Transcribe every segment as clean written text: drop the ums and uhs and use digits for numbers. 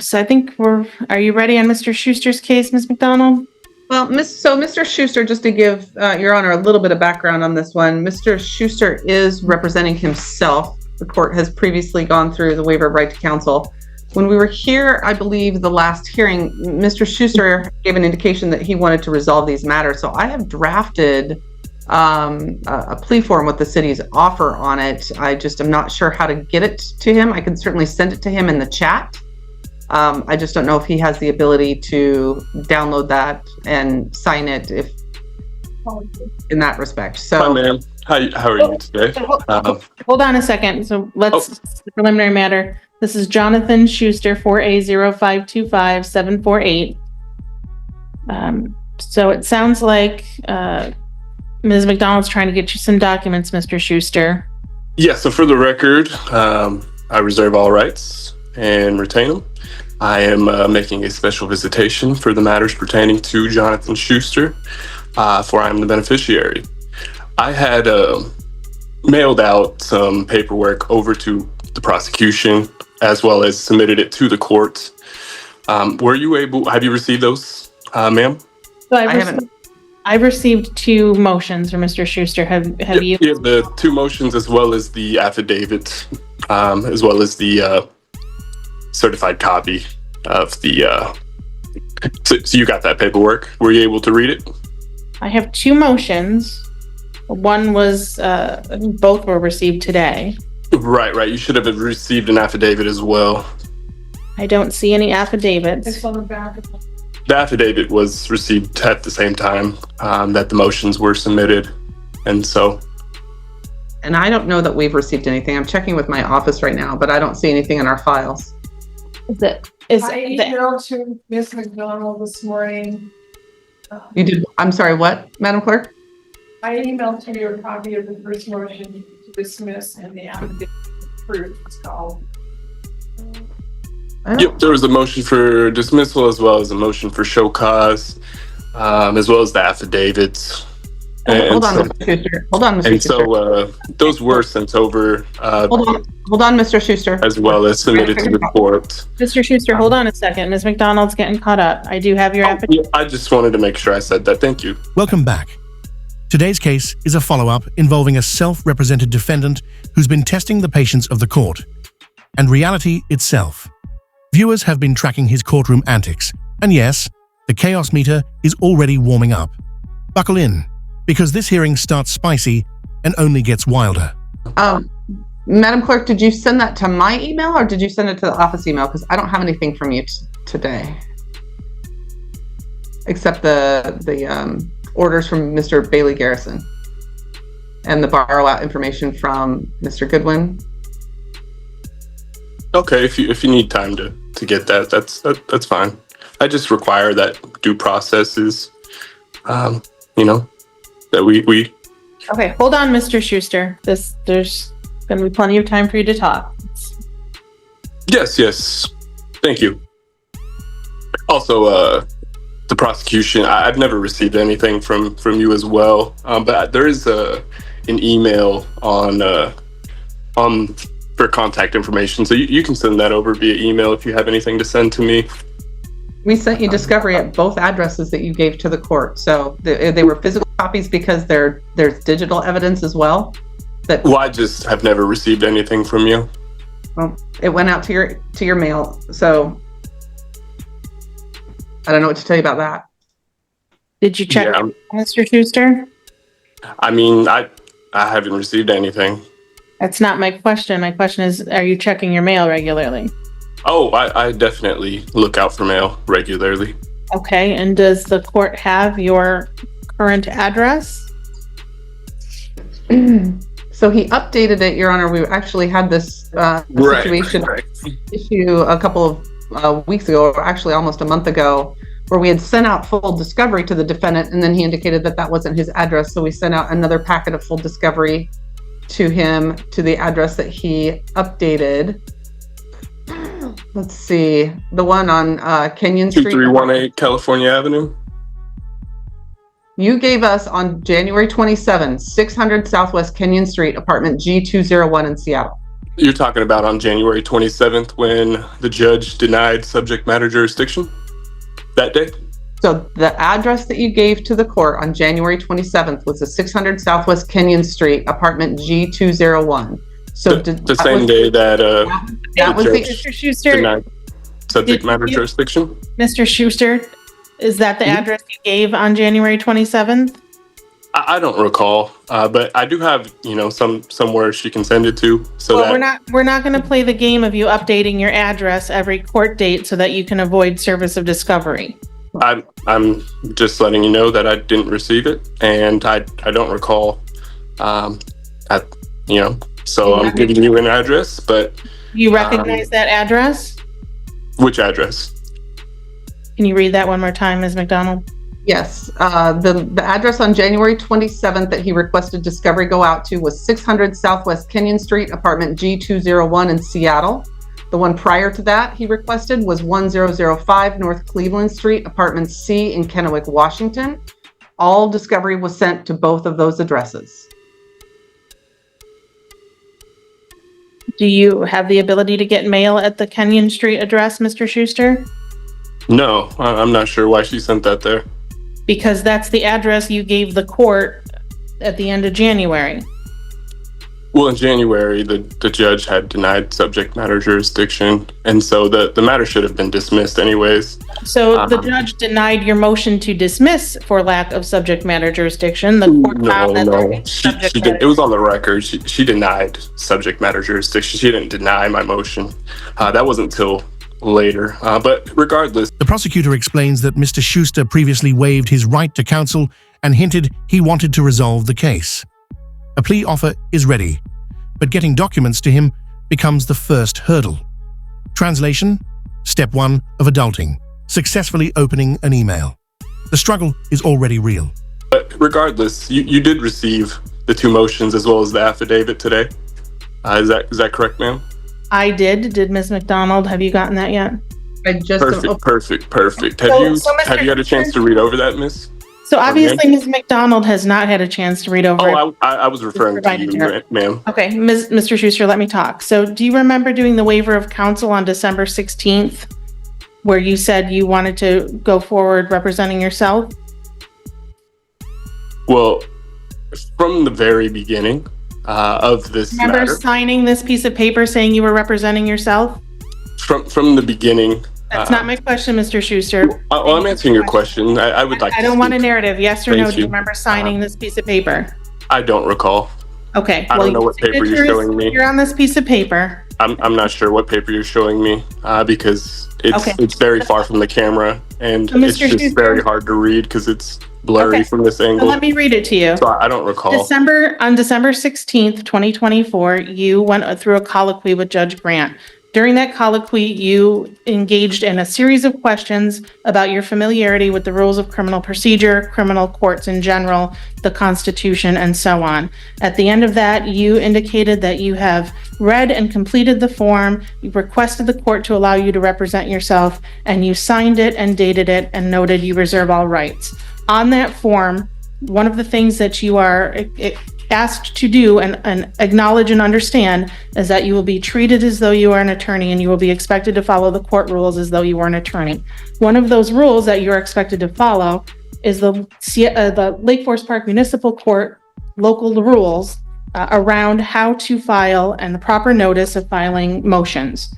So I think are you ready on Mr. Schuster's case, Ms. McDonald? Well, Mr. Schuster, just to give Your Honor a little bit of background on this one, Mr. Schuster is representing himself. The court has previously gone through the waiver of right to counsel. When we were here, I believe the last hearing, Mr. Schuster gave an indication that he wanted to resolve these matters. So I have drafted a plea form with the city's offer on it. I just am not sure how to get it to him. I can certainly send it to him in the chat. I just don't know if he has the ability to download that and sign it if in that respect. So, hi, ma'am. How are you today? Hold on a second. So let's preliminary matter. This is Jonathan Schuster, 4A0525748. So it sounds like Ms. McDonald's trying to get you some documents, Mr. Schuster. Yeah, so for the record, I reserve all rights and retain them. I am making a special visitation for the matters pertaining to Jonathan Schuster, for I am the beneficiary. I had mailed out some paperwork over to the prosecution as well as submitted it to the court. Have you received those, ma'am? So I've received two motions from Mr. Schuster. Have you? Yeah, the two motions as well as the affidavit, as well as the certified copy of the. So you got that paperwork? Were you able to read it? I have two motions. One was, both were received today. Right. You should have received an affidavit as well. I don't see any affidavits. It's on the back of the... The affidavit was received at the same time that the motions were submitted, and so. And I don't know that we've received anything. I'm checking with my office right now, but I don't see anything in our files. I emailed to Ms. McDonald this morning. You did? I'm sorry, what, Madam Clerk? I emailed to you a copy of the first motion to dismiss and the affidavit proof, it's called. Yep, there was a motion for dismissal as well as a motion for show cause, as well as the affidavits. Hold on, Mr. Schuster. Hold on, Mr. Schuster. And so those were sent over. Hold on, Mr. Schuster. As well as submitted to the court. Mr. Schuster, hold on a second. Ms. McDonald's getting caught up. I do have your affidavit. Yeah, I just wanted to make sure I said that. Thank you. Welcome back. Today's case is a follow-up involving a self-represented defendant who's been testing the patience of the court and reality itself. Viewers have been tracking his courtroom antics, and yes, the chaos meter is already warming up. Buckle in, because this hearing starts spicy and only gets wilder. Madam Clerk, did you send that to my email or did you send it to the office email? Because I don't have anything from you today, except the orders from Mr. Bailey Garrison and the borrow out information from Mr. Goodwin. Okay, if you need time to get that, that's fine. I just require that due process is, that we. Okay, hold on, Mr. Schuster. There's going to be plenty of time for you to talk. Yes. Thank you. Also, the prosecution, I've never received anything from you as well, but there is an email on for contact information, so you can send that over via email if you have anything to send to me. We sent you discovery at both addresses that you gave to the court, so they were physical copies because there's digital evidence as well. Well, I just have never received anything from you. Well, it went out to your mail, so I don't know what to tell you about that. Did you check, Mr. Schuster? I mean, I haven't received anything. That's not my question. My question is, are you checking your mail regularly? Oh, I definitely look out for mail regularly. Okay, and does the court have your current address? So he updated it, Your Honor. We actually had this situation issue a couple of weeks ago, or actually almost a month ago, where we had sent out full discovery to the defendant, and then he indicated that wasn't his address. So we sent out another packet of full discovery to him to the address that he updated. Let's see, the one on Kenyon Street. 2318 California Avenue. You gave us on January 27, 600 Southwest Kenyon Street, apartment G201 in Seattle. You're talking about on January 27th when the judge denied subject matter jurisdiction that day? So the address that you gave to the court on January 27th was the 600 Southwest Kenyon Street, apartment G201. So The same day that that was the the judge Mr. Schuster, denied subject Did matter you- jurisdiction? Mr. Schuster, is that the Mhm. address you gave on January 27th? I don't recall, but I do have, somewhere she can send it to. So Well, that we're not going to play the game of you updating your address every court date so that you can avoid service of discovery. I'm just letting you know that I didn't receive it, and I don't recall, so I'm giving you an address, but You recognize that address? which address? Can you read that one more time, Ms. McDonald? Yes, the address on January 27th that he requested discovery go out to was 600 Southwest Kenyon Street, apartment G201 in Seattle. The one prior to that he requested was 1005 North Cleveland Street, apartment C in Kennewick, Washington. All discovery was sent to both of those addresses. Do you have the ability to get mail at the Kenyon Street address, Mr. Schuster? No, I'm not sure why she sent that there. Because that's the address you gave the court at the end of January. Well, in January, the judge had denied subject matter jurisdiction, and so the matter should have been dismissed anyways. So the judge denied your motion to dismiss for lack of subject matter jurisdiction. The court found that there No, is she subject did. matter. It was on the record. She denied subject matter jurisdiction. She didn't deny my motion. That wasn't until later. But regardless, The prosecutor explains that Mr. Schuster previously waived his right to counsel and hinted he wanted to resolve the case. A plea offer is ready, but getting documents to him becomes the first hurdle. Translation: Step 1 of adulting, successfully opening an email. The struggle is already real. regardless, you did receive the two motions as well as the affidavit today. Is that correct, ma'am? I did. Did Ms. McDonald? Have you gotten that yet? I just Perfect. Have So- you so Mr. have you had a chance to read over that, Miss? So obviously, Ms. McDonald has not had a chance to read over it. Oh, I was referring to Provided you, her. ma'am. Okay, Mr. Schuster, let me talk. So do you remember doing the waiver of counsel on December 16th, where you said you wanted to go forward representing yourself? Well, from the very beginning of this Remember matter, signing this piece of paper saying you were representing yourself? from the beginning. That's not my question, Mr. Schuster. Well, I'm answering your question. I would like. I to don't want a speak. narrative. Yes or no? Thank Do you you. remember signing this piece of paper? I don't recall. Okay. I well, don't know your what paper you're signature is showing me. You're on this piece of paper. I'm not sure what paper you're showing me because Okay. it's very far from the camera and So, it's Mr. just Schuster- very hard to read because it's blurry Okay. from this So angle. let me read it to you. So I don't recall. On December 16th, 2024, you went through a colloquy with Judge Grant. During that colloquy, you engaged in a series of questions about your familiarity with the rules of criminal procedure, criminal courts in general, the Constitution, and so on. At the end of that, you indicated that you have read and completed the form, you requested the court to allow you to represent yourself, and you signed it and dated it and noted you reserve all rights. On that form, one of the things that you are asked to do and acknowledge and understand is that you will be treated as though you are an attorney and you will be expected to follow the court rules as though you were an attorney. One of those rules that you're expected to follow is the Lake Forest Park Municipal Court local rules around how to file and the proper notice of filing motions.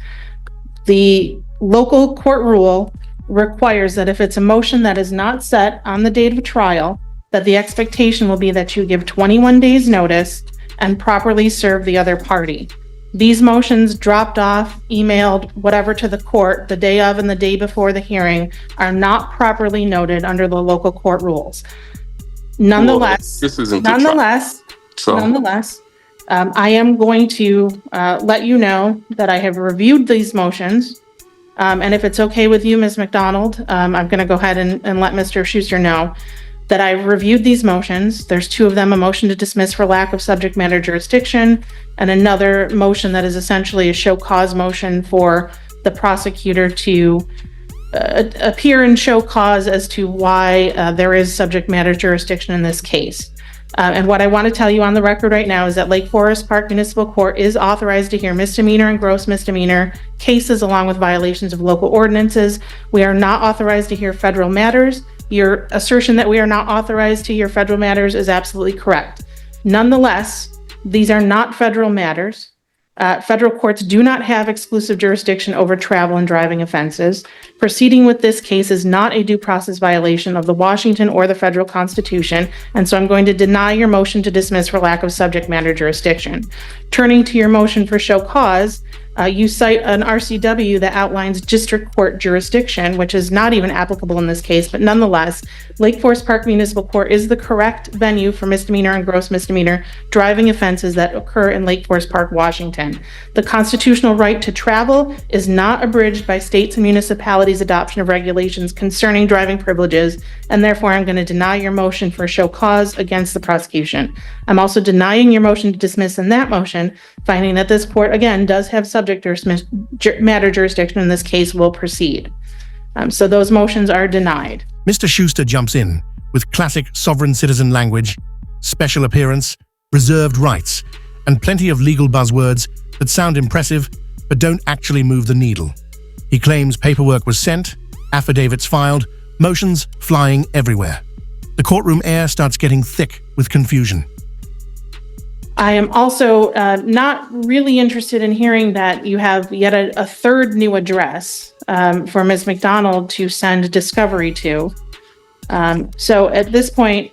The local court rule requires that if it's a motion that is not set on the date of trial, that the expectation will be that you give 21 days notice and properly serve the other party. These motions dropped off, emailed, whatever to the court the day of and the day before the hearing are not properly noted under the local court rules. Nonetheless, Well, this isn't the trial, so Nonetheless, I am going to let you know that I have reviewed these motions. And if it's okay with you, Ms. McDonald, I'm going to go ahead and let Mr. Schuster know that I've reviewed these motions. There's two of them, a motion to dismiss for lack of subject matter jurisdiction, and another motion that is essentially a show cause motion for the prosecutor to appear and show cause as to why there is subject matter jurisdiction in this case. And what I want to tell you on the record right now is that Lake Forest Park Municipal Court is authorized to hear misdemeanor and gross misdemeanor cases along with violations of local ordinances. We are not authorized to hear federal matters. Your assertion that we are not authorized to hear federal matters is absolutely correct. Nonetheless, these are not federal matters. Federal courts do not have exclusive jurisdiction over travel and driving offenses. Proceeding with this case is not a due process violation of the Washington or the federal Constitution, and so I'm going to deny your motion to dismiss for lack of subject matter jurisdiction. Turning to your motion for show cause, you cite an RCW that outlines district court jurisdiction, which is not even applicable in this case, but nonetheless, Lake Forest Park Municipal Court is the correct venue for misdemeanor and gross misdemeanor driving offenses that occur in Lake Forest Park, Washington. The constitutional right to travel is not abridged by states and municipalities' adoption of regulations concerning driving privileges, and therefore I'm going to deny your motion for show cause against the prosecution. I'm also denying your motion to dismiss in that motion, finding that this court, again, does have subject matter jurisdiction in this case will proceed. So those motions are denied. Mr. Schuster jumps in with classic sovereign citizen language, special appearance, reserved rights, and plenty of legal buzzwords that sound impressive but don't actually move the needle. He claims paperwork was sent, affidavits filed, motions flying everywhere. The courtroom air starts getting thick with confusion. I am also not really interested in hearing that you have yet a third new address for Ms. McDonald to send discovery to. So at this point...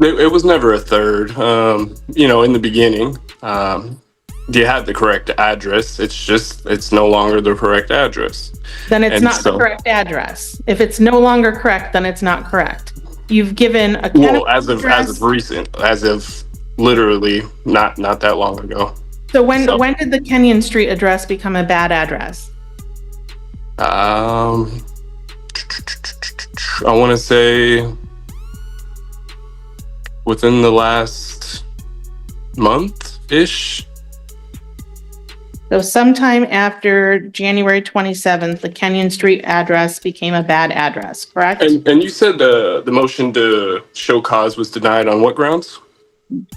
It was never a third. In the beginning, you had the correct address. It's no longer the correct address. Then it's not the correct address. If it's no longer correct, then it's not correct. You've given a... Well, as of recent, as of literally not that long ago. So when did the Kenyon Street address become a bad address? I want to say within the last month-ish. So sometime after January 27th, the Kenyon Street address became a bad address, correct? And you said the motion to show cause was denied on what grounds?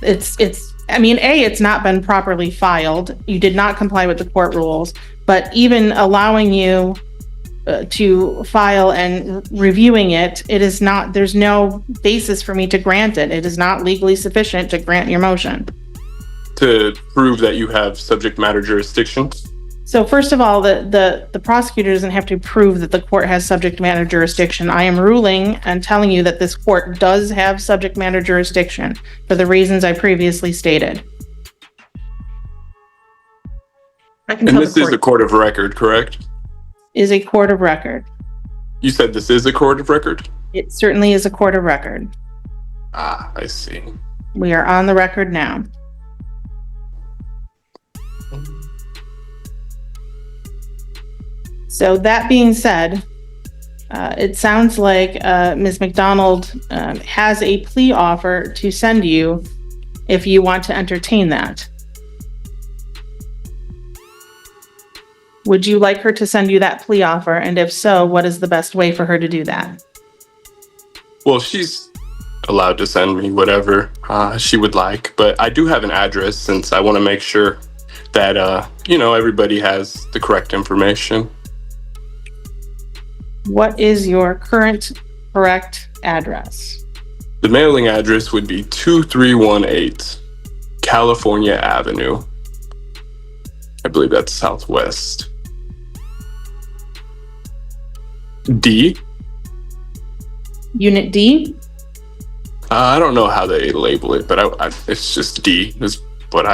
It's not been properly filed. You did not comply with the court rules, but even allowing you to file and reviewing it, there's no basis for me to grant it. It is not legally sufficient to grant your motion. To prove that you have subject matter jurisdiction? So first of all, the prosecutor doesn't have to prove that the court has subject matter jurisdiction. I am ruling and telling you that this court does have subject matter jurisdiction for the reasons I previously stated. And this is a court of record, correct? Is a court of record. You said this is a court of record? It certainly is a court of record. Ah, I see. We are on the record now. So that being said, it sounds like Ms. McDonald has a plea offer to send you if you want to entertain that. Would you like her to send you that plea offer? And if so, what is the best way for her to do that? Well, she's allowed to send me whatever she would like, but I do have an address since I want to make sure that, everybody has the correct information. What is your current correct address? The mailing address would be 2318 California Avenue. I believe that's Southwest. D? Unit D? I don't know how they label it, but it's just D is what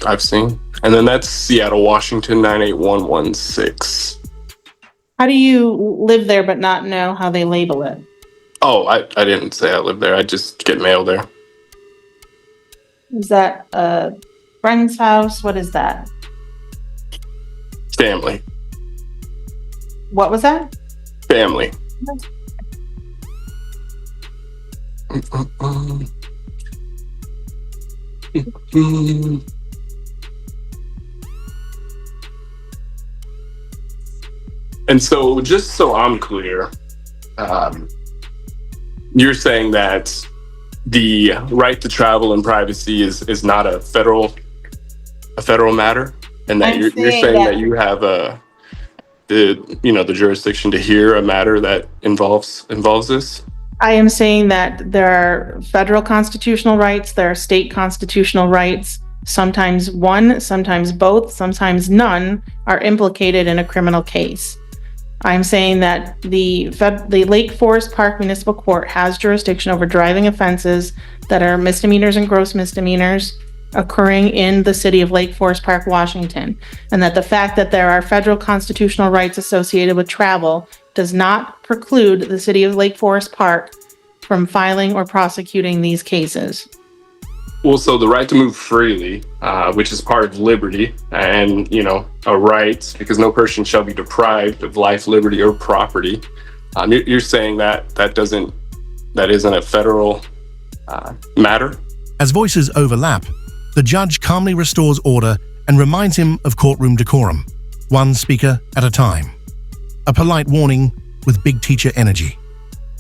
I've seen. And then that's Seattle, Washington, 98116. How do you live there but not know how they label it? Oh, I didn't say I live there. I just get mail there. Is that a friend's house? What is that? Family. What was that? Family. And so, just so I'm clear, you're saying that the right to travel and privacy is not a federal matter, and that I'm you're saying saying that- that you have the jurisdiction to hear a matter that involves this. I am saying that there are federal constitutional rights, there are state constitutional rights. Sometimes one, sometimes both, sometimes none are implicated in a criminal case. I'm saying that the Lake Forest Park Municipal Court has jurisdiction over driving offenses that are misdemeanors and gross misdemeanors occurring in the city of Lake Forest Park, Washington, and that the fact that there are federal constitutional rights associated with travel does not preclude the city of Lake Forest Park from filing or prosecuting these cases. Well, so the right to move freely, which is part of liberty and, a right, because no person shall be deprived of life, liberty, or property. You're saying that isn't a federal matter? As voices overlap, the judge calmly restores order and reminds him of courtroom decorum, one speaker at a time. A polite warning with big teacher energy.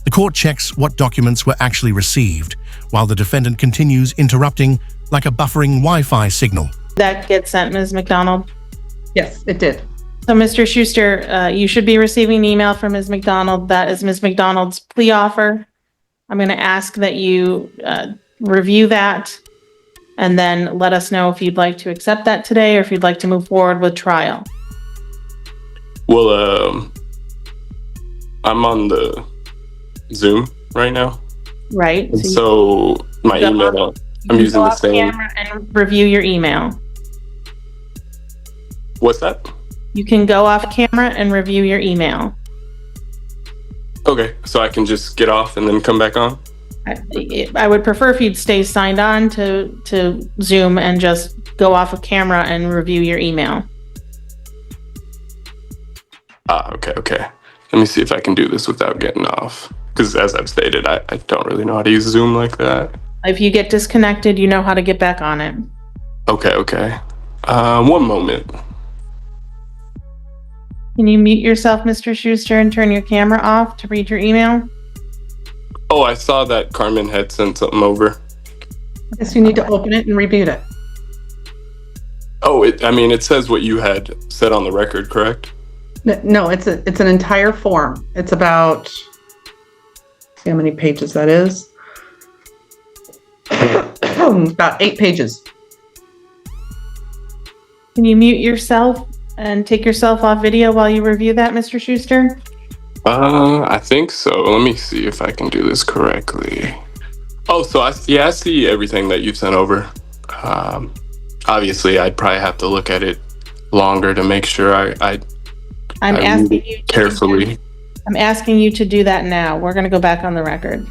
The court checks what documents were actually received, while the defendant continues interrupting like a buffering Wi-Fi signal. That gets sent, Ms. McDonald. Yes, it did. So, Mr. Schuster, you should be receiving an email from Ms. McDonald. That is Ms. McDonald's plea offer. I'm going to ask that you review that and then let us know if you'd like to accept that today or if you'd like to move forward with trial. Well, I'm on the Zoom right now. Right. And so my go email, I'm using the same. Camera and review your email. What's that? You can go off camera and review your email. Okay, so I can just get off and then come back on? I would prefer if you'd stay signed on to Zoom and just go off of camera and review your email. Okay. Let me see if I can do this without getting off. Because as I've stated, I don't really know how to use Zoom like that. If you get disconnected, you know how to get back on it. Okay. One moment. Can you mute yourself, Mr. Schuster, and turn your camera off to read your email? Oh, I saw that Carmen had sent something over. Yes, you need to open it and reboot it. Oh, it says what you had said on the record, correct? No, it's an entire form. It's about, see how many pages that is? About 8 pages. Can you mute yourself and take yourself off video while you review that, Mr. Schuster? I think so. Let me see if I can do this correctly. Oh, so I see everything that you've sent over. Obviously, I'd probably have to look at it longer to make sure I asking you carefully. I'm asking you to do that now. We're going to go back on the record.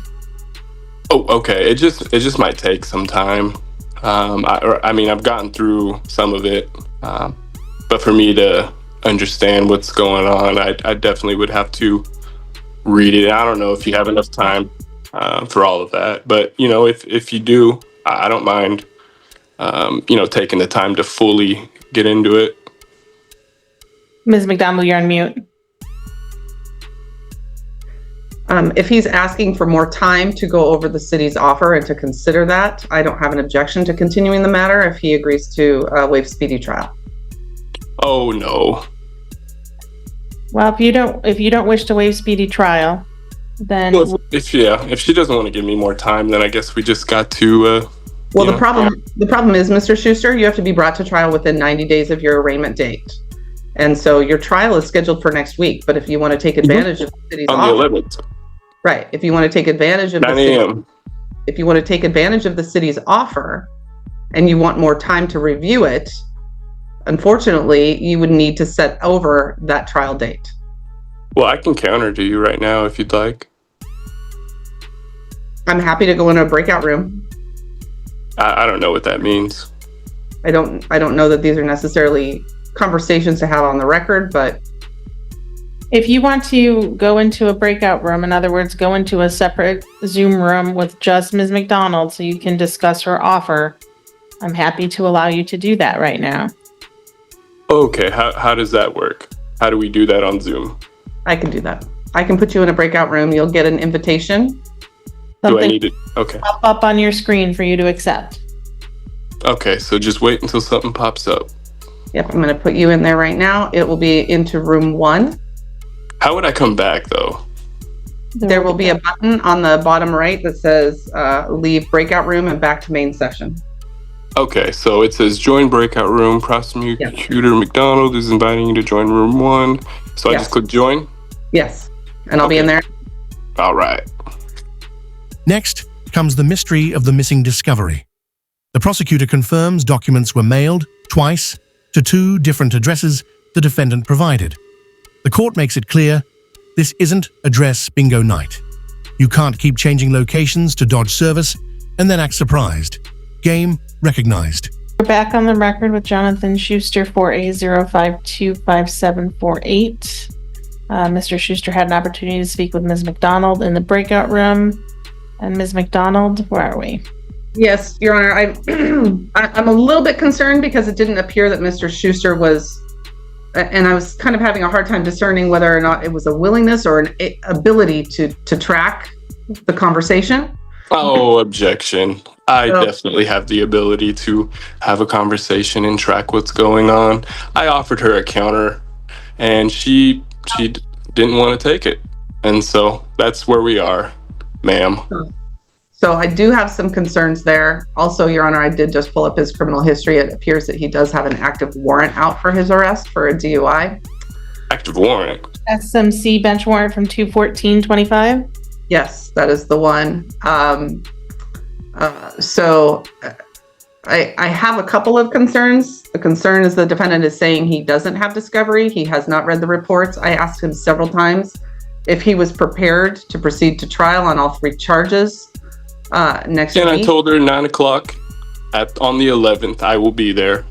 Oh, okay. It just might take some time. I've gotten through some of it, but for me to understand what's going on, I definitely would have to read it. I don't know if you have enough time for all of that, but if you do, I don't mind taking the time to fully get into it. Ms. McDonald, you're on mute. If he's asking for more time to go over the city's offer and to consider that, I don't have an objection to continuing the matter if he agrees to waive speedy trial. Oh no. Well, if you don't wish to waive speedy trial, then Well, if she doesn't want to give me more time, then I guess we just got to. Well, the problem is, Mr. Schuster, you have to be brought to trial within 90 days of your arraignment date. And so your trial is scheduled for next week, but if you want to take advantage of the city's on offer, the 11th. right? If you want to take advantage of 9 a.m. If you want to take advantage of the city's offer and you want more time to review it, unfortunately, you would need to set over that trial date. Well, I can counter to you right now if you'd like. I'm happy to go in a breakout room. I don't know what that means. I don't know that these are necessarily conversations to have on the record, but if you want to go into a breakout room, in other words, go into a separate Zoom room with just Ms. McDonald so you can discuss her offer, I'm happy to allow you to do that right now. Okay, how does that work? How do we do that on Zoom? I can do that. I can put you in a breakout room. You'll get an invitation Do I Something need it? Okay. pop up on your screen for you to accept. Okay, so just wait until something pops up. Yep, I'm going to put you in there right now. It will be into room 1. How would I come back though? There will be a button on the bottom right that says leave breakout room and back to main session. Okay, so it says join breakout room. Prosecutor McDonald is inviting you to join room 1. So I Yes. just click join. Yes, and I'll be in there. All right. Next comes the mystery of the missing discovery. The prosecutor confirms documents were mailed twice to 2 different addresses the defendant provided. The court makes it clear this isn't address bingo night. You can't keep changing locations to dodge service and then act surprised. Game recognized. We're back on the record with Jonathan Schuster for A0525748. Mr. Schuster had an opportunity to speak with Ms. McDonald in the breakout room. And Ms. McDonald, where are we? Yes, Your Honor. I'm a little bit concerned because it didn't appear that Mr. Schuster was, and I was kind of having a hard time discerning whether or not it was a willingness or an ability to track the conversation. Oh, objection. I Oh. definitely have the ability to have a conversation and track what's going on. I offered her a counter and she didn't want to take it. And so that's where we are, ma'am. So I do have some concerns there. Also, Your Honor, I did just pull up his criminal history. It appears that he does have an active warrant out for his arrest for a DUI. Active warrant. SMC bench warrant from 2/14/25. Yes, that is the one. So I have a couple of concerns. The concern is the defendant is saying he doesn't have discovery. He has not read the reports. I asked him several times if he was prepared to proceed to trial on all 3 charges next week. And I told her 9 o'clock on the 11th, I will be there.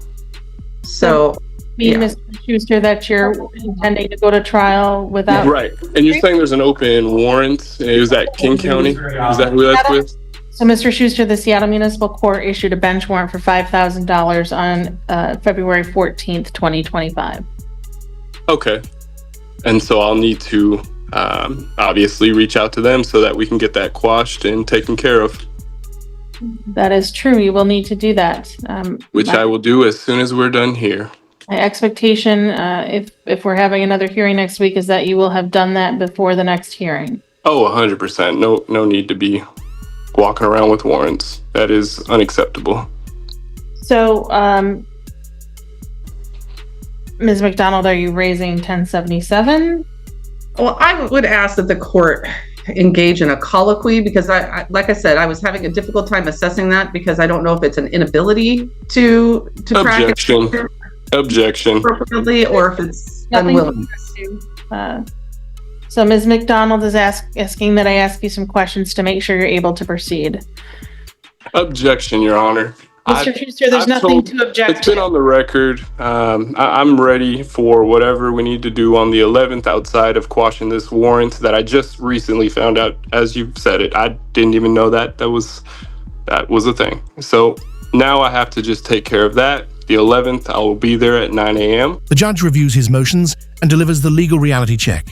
So, Mean, Mr. Schuster, that you're intending to go to trial without. Right. And you're saying there's an open warrant? Is that King County? Is that who that's with? So, Mr. Schuster, the Seattle Municipal Court issued a bench warrant for $5,000 on February 14th, 2025. Okay. And so I'll need to obviously reach out to them so that we can get that quashed and taken care of. That is true. You will need to do that. Which I will do as soon as we're done here. My expectation, if we're having another hearing next week, is that you will have done that before the next hearing. Oh, 100%. No need to be walking around with warrants. That is unacceptable. So, Ms. McDonald, are you raising 1077? well, I would ask that the court engage in a colloquy because I like I said, I was having a difficult time assessing that because I don't know if it's an inability to track Objection. it Objection. appropriately or if it's Nothing. unwillingness. So Ms. McDonald is asking that I ask you some questions to make sure you're able to proceed. Objection, Your Honor. Mr. Schuster, there's I've nothing told- to object It's been to. on the record. I'm ready for whatever we need to do on the 11th outside of quashing this warrant that I just recently found out, as you've said it. I didn't even know that was a thing. So now I have to just take care of that. The 11th, I will be there at 9 a.m. The judge reviews his motions and delivers the legal reality check.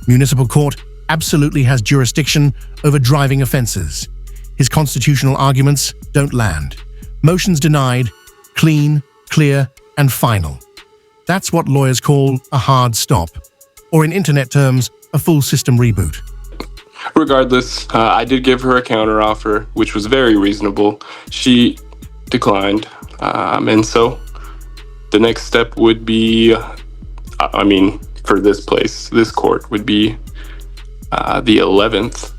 Municipal court absolutely has jurisdiction over driving offenses. His constitutional arguments don't land. Motions denied, clean, clear, and final. That's what lawyers call a hard stop, or in internet terms, a full system reboot. Regardless, I did give her a counteroffer, which was very reasonable. She declined. And so the next step would be, for this court would be the 11th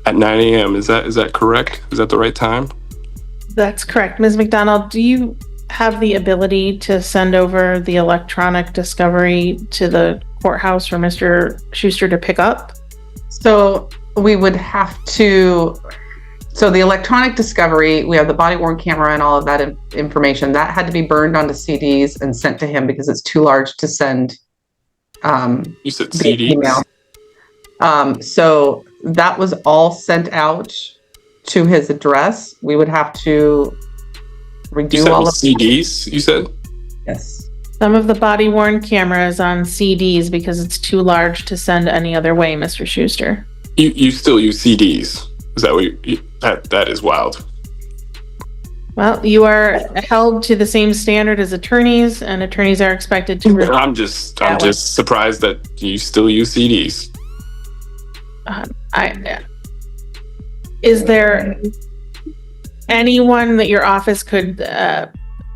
at 9 a.m. Is that correct? Is that the right time? That's correct. Ms. McDonald, do you have the ability to send over the electronic discovery to the courthouse for Mr. Schuster to pick up? So we would have to, so the electronic discovery, we have the body worn camera and all of that information that had to be burned onto CDs and sent to him because it's too large to send. You said via CDs? email. So that was all sent out to his address. We would have to You redo said all of CDs, you said? Yes. Some of the body worn cameras on CDs because it's too large to send any other way, Mr. Schuster. You still use CDs. Is that that is wild. Well, you are held to the same standard as attorneys, and attorneys are expected to. I'm just surprised that you still use CDs. Is there anyone that your office could,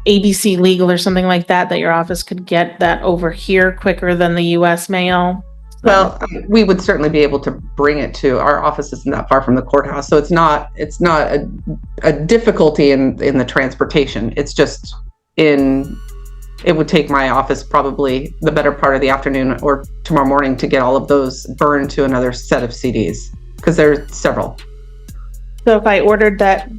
ABC Legal or something like that your office could get that over here quicker than the US mail? Well, we would certainly be able to bring it to our office. Isn't that far from the courthouse, so it's not a difficulty in the transportation. It's just it would take my office probably the better part of the afternoon or tomorrow morning to get all of those burned to another set of CDs, because there's several. So if I ordered that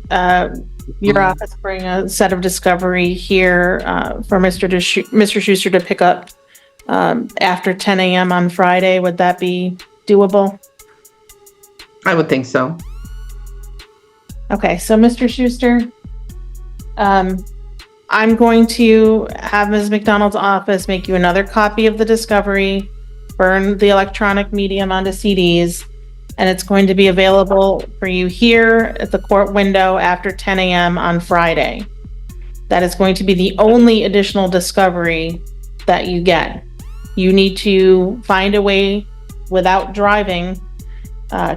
your office bring a set of discovery here for Mr. Schuster to pick up after 10 a.m. on Friday, would that be doable? I would think so. Okay, so Mr. Schuster, I'm going to have Ms. McDonald's office make you another copy of the discovery, burn the electronic medium onto CDs, and it's going to be available for you here at the court window after 10 a.m. on Friday. That is going to be the only additional discovery that you get. You need to find a way without driving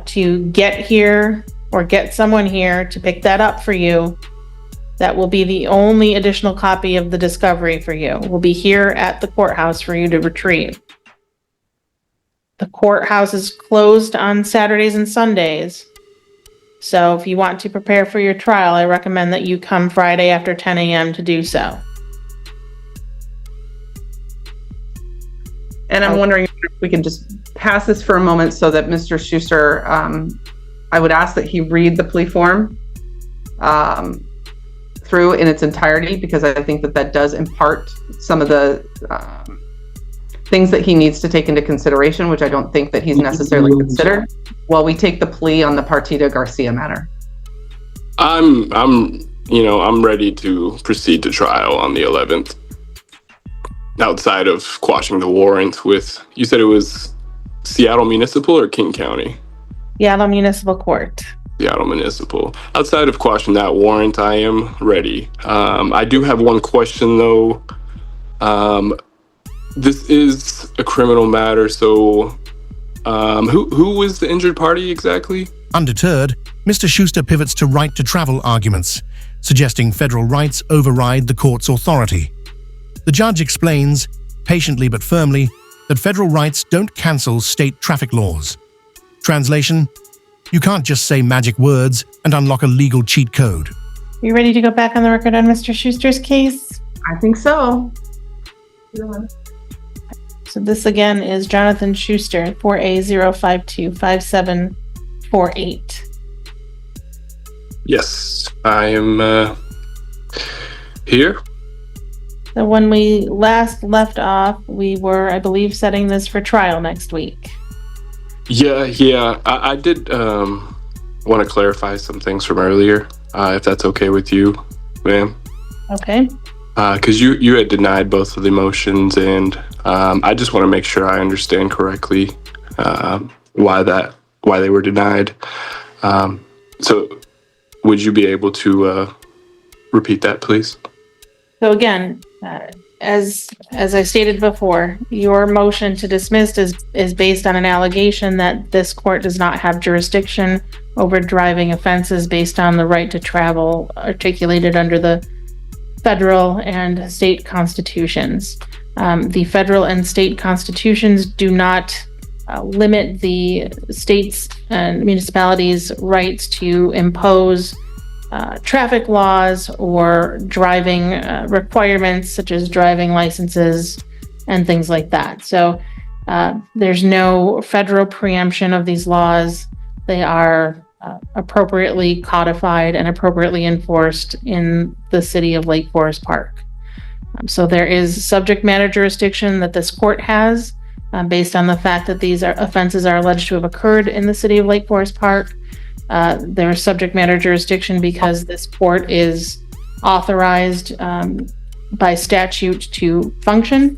to get here or get someone here to pick that up for you. That will be the only additional copy of the discovery for you. We'll be here at the courthouse for you to retrieve. The courthouse is closed on Saturdays and Sundays. So if you want to prepare for your trial, I recommend that you come Friday after 10 a.m. to do so. And I'm wondering if we can just pass this for a moment so that Mr. Schuster, I would ask that he read the plea form through in its entirety, because I think that does impart some of the things that he needs to take into consideration, which I don't think that he's necessarily considered, while we take the plea on the Partida Garcia matter. I'm ready to proceed to trial on the 11th. Outside of quashing the warrant with, you said it was Seattle Municipal or King County? Seattle Municipal Court. Seattle Municipal. Outside of quashing that warrant, I am ready. I do have one question though. This is a criminal matter, so who was the injured party exactly? Undeterred, Mr. Schuster pivots to right to travel arguments, suggesting federal rights override the court's authority. The judge explains, patiently but firmly, that federal rights don't cancel state traffic laws. Translation: you can't just say magic words and unlock a legal cheat code. You ready to go back on the record on Mr. Schuster's case? I think so. So this again is Jonathan Schuster, 4A0525748. Yes, I am here. So when we last left off, we were, I believe, setting this for trial next week. Yeah. I did want to clarify some things from earlier, if that's okay with you, ma'am. Okay. Because you had denied both of the motions, and I just want to make sure I understand correctly why they were denied. So would you be able to repeat that, please? So again, as I stated before, your motion to dismiss is based on an allegation that this court does not have jurisdiction over driving offenses based on the right to travel articulated under the federal and state constitutions. The federal and state constitutions do not limit the states and municipalities' rights to impose traffic laws or driving requirements such as driving licenses and things like that. So there's no federal preemption of these laws. They are appropriately codified and appropriately enforced in the city of Lake Forest Park. So there is subject matter jurisdiction that this court has based on the fact that these offenses are alleged to have occurred in the city of Lake Forest Park. There is subject matter jurisdiction because this court is authorized by statute to function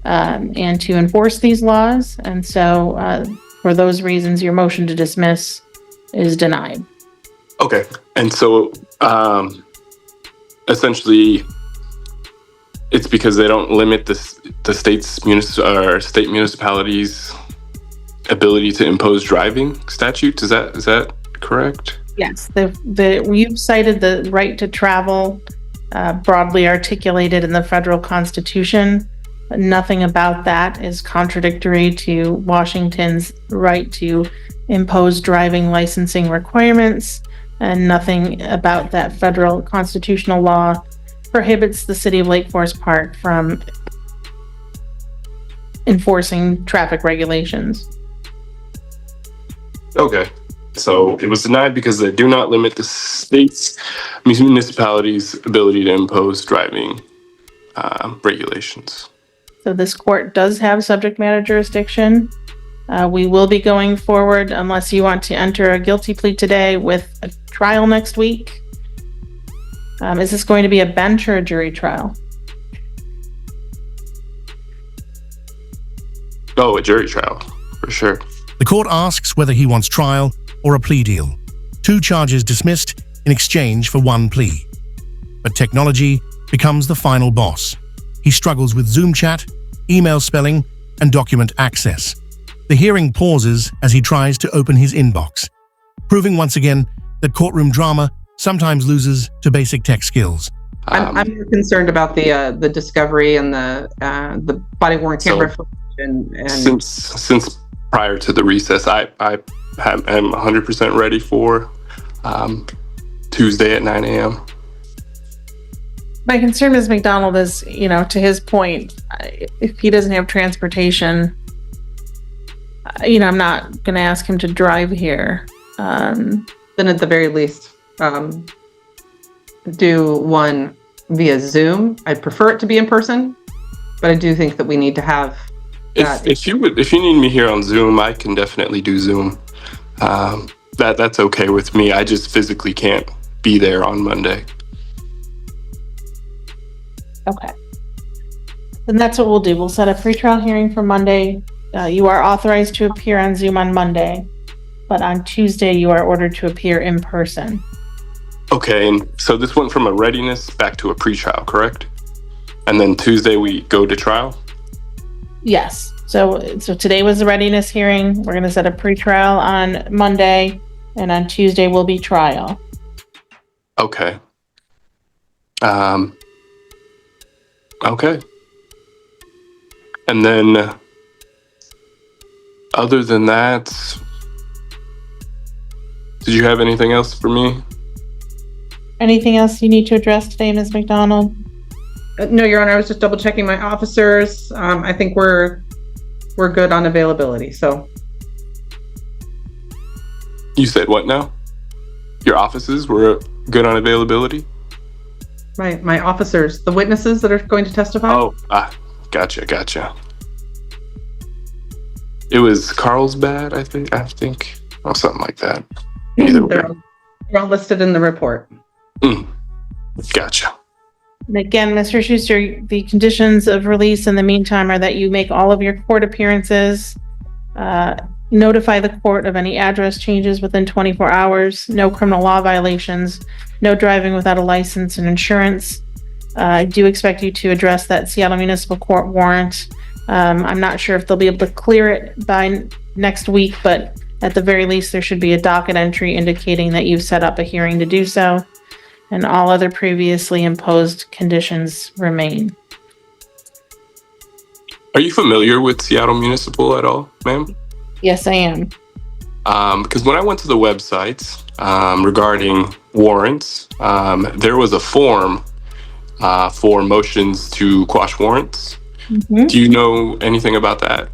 and to enforce these laws. And so for those reasons, your motion to dismiss is denied. Okay. And so essentially, it's because they don't limit the state municipalities' ability to impose driving statutes. Is that correct? Yes, you've cited the right to travel, broadly articulated in the federal constitution. But nothing about that is contradictory to Washington's right to impose driving licensing requirements, and nothing about that federal constitutional law prohibits the city of Lake Forest Park from enforcing traffic regulations. Okay. So it was denied because they do not limit the state's municipalities' ability to impose driving regulations. So this court does have subject matter jurisdiction. We will be going forward unless you want to enter a guilty plea today with a trial next week. Is this going to be a bench or a jury trial? Oh, a jury trial, for sure. The court asks whether he wants trial or a plea deal. 2 charges dismissed in exchange for 1 plea. But technology becomes the final boss. He struggles with Zoom chat, email spelling, and document access. The hearing pauses as he tries to open his inbox, proving once again that courtroom drama sometimes loses to basic tech skills. I'm more concerned about the discovery and the body worn camera footage and since prior to the recess, I am 100% ready for Tuesday at 9 a.m. My concern, Ms. McDonald, is, to his point, if he doesn't have transportation, I'm not going to ask him to drive here. then at the very least, do one via Zoom. I'd prefer it to be in person, but I do think that we need to have that. If you need me here on Zoom, I can definitely do Zoom. That's okay with me. I just physically can't be there on Monday. Okay. Then that's what we'll do. We'll set a pretrial hearing for Monday. You are authorized to appear on Zoom on Monday, but on Tuesday you are ordered to appear in person. Okay, and so this went from a readiness back to a pretrial, correct? And then Tuesday we go to trial? Yes. So today was the readiness hearing. We're going to set a pretrial on Monday, and on Tuesday will be trial. Okay. Okay. And then, other than that, did you have anything else for me? Anything else you need to address today, Ms. McDonald? No, Your Honor, I was just double checking my officers. I think we're good on availability. So You said what now? Your offices were good on availability? my officers, the witnesses that are going to testify. Oh, gotcha. It was Carlsbad, I think, or something like that. Either way. They're all listed in the report. Gotcha. And again, Mr. Schuster, the conditions of release in the meantime are that you make all of your court appearances, notify the court of any address changes within 24 hours, no criminal law violations, no driving without a license and insurance. I do expect you to address that Seattle Municipal Court warrant. I'm not sure if they'll be able to clear it by next week, but at the very least, there should be a docket entry indicating that you've set up a hearing to do so, and all other previously imposed conditions remain. Are you familiar with Seattle Municipal at all, ma'am? Yes, I am. Because when I went to the website regarding warrants, there was a form for motions to quash warrants. Mhm. Do you know anything about that?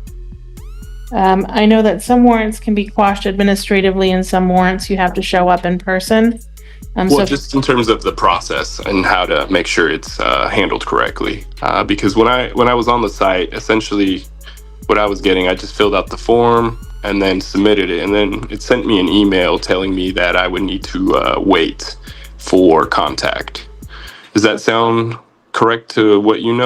I know that some warrants can be quashed administratively and some warrants you have to show up in person. Well, just in terms of the process and how to make sure it's handled correctly. Because when I was on the site, essentially what I was getting, I just filled out the form and then submitted it. And then it sent me an email telling me that I would need to wait for contact. Does that sound correct to what you know?